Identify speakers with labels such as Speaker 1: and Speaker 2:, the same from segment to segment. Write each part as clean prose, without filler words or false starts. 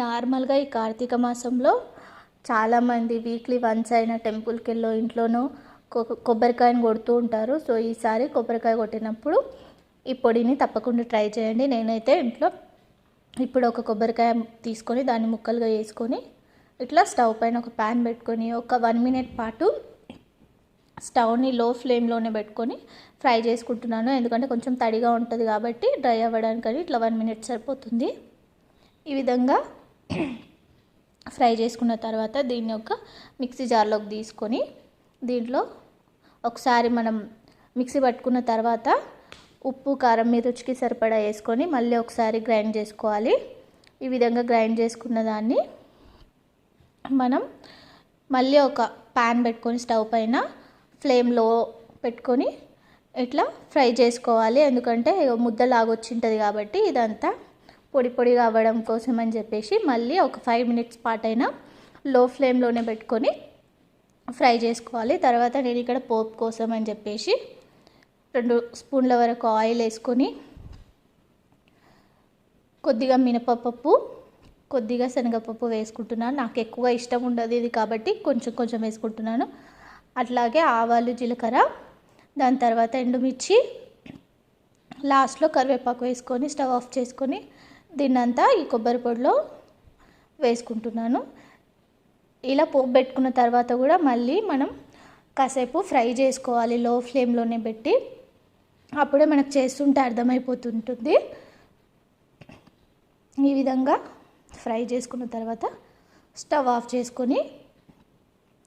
Speaker 1: నార్మల్గా ఈ కార్తీక మాసంలో చాలామంది వీక్లీ వన్స్ అయినా టెంపుల్కి వెళ్ళో ఇంట్లోనో కొబ్బరికాయను కొడుతూ ఉంటారు. సో ఈసారి కొబ్బరికాయ కొట్టినప్పుడు ఈ పొడిని తప్పకుండా ట్రై చేయండి. నేనైతే ఇంట్లో ఇప్పుడు ఒక కొబ్బరికాయ తీసుకొని దాన్ని ముక్కలుగా వేసుకొని ఇట్లా స్టవ్ పైన ఒక ప్యాన్ పెట్టుకొని ఒక 1 మినిట్ పాటు స్టవ్ని లో ఫ్లేమ్లోనే పెట్టుకొని ఫ్రై చేసుకుంటున్నాను. ఎందుకంటే కొంచెం తడిగా ఉంటుంది కాబట్టి డ్రై అవ్వడానికని ఇట్లా 1 మినిట్ సరిపోతుంది. ఈ విధంగా ఫ్రై చేసుకున్న తర్వాత దీన్ని ఒక మిక్సీ జార్లోకి తీసుకొని దీంట్లో ఒకసారి మనం మిక్సీ పట్టుకున్న తర్వాత ఉప్పు కారం మీ రుచికి సరిపడా వేసుకొని మళ్ళీ ఒకసారి గ్రైండ్ చేసుకోవాలి. ఈ విధంగా గ్రైండ్ చేసుకున్న దాన్ని మనం మళ్ళీ ఒక ప్యాన్ పెట్టుకొని స్టవ్ పైన ఫ్లేమ్లో పెట్టుకొని ఇట్లా ఫ్రై చేసుకోవాలి. ఎందుకంటే ముద్దలాగొచ్చి ఉంటుంది కాబట్టి ఇదంతా పొడి పొడిగా అవ్వడం కోసం అని చెప్పేసి మళ్ళీ ఒక 5 మినిట్స్ పాటైనా లో ఫ్లేమ్లోనే పెట్టుకొని ఫ్రై చేసుకోవాలి. తర్వాత నేను ఇక్కడ పోపు కోసం అని చెప్పేసి 2 స్పూన్ల వరకు ఆయిల్ వేసుకొని కొద్దిగా మినపప్పు కొద్దిగా శనగపప్పు వేసుకుంటున్నాను. నాకు ఎక్కువ ఇష్టం ఉండదు ఇది కాబట్టి కొంచెం కొంచెం వేసుకుంటున్నాను. అట్లాగే ఆవాలు జీలకర్ర, దాని తర్వాత ఎండుమిర్చి, లాస్ట్లో కరివేపాకు వేసుకొని స్టవ్ ఆఫ్ చేసుకొని దీన్నంతా ఈ కొబ్బరి పొడిలో వేసుకుంటున్నాను. ఇలా పోపు పెట్టుకున్న తర్వాత కూడా మళ్ళీ మనం కాసేపు ఫ్రై చేసుకోవాలి లో ఫ్లేమ్లోనే పెట్టి. అప్పుడే మనకు చేస్తుంటే అర్థమైపోతుంటుంది. ఈ విధంగా ఫ్రై చేసుకున్న తర్వాత స్టవ్ ఆఫ్ చేసుకొని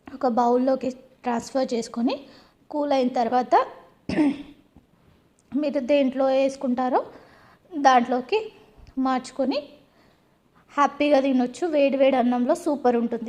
Speaker 1: ఒక బౌల్లోకి ట్రాన్స్ఫర్ చేసుకొని కూల్ అయిన తర్వాత మీరు దేంట్లో వేసుకుంటారో దాంట్లోకి మార్చుకొని హ్యాపీగా తినొచ్చు. వేడి వేడి అన్నంలో సూపర్ ఉంటుంది.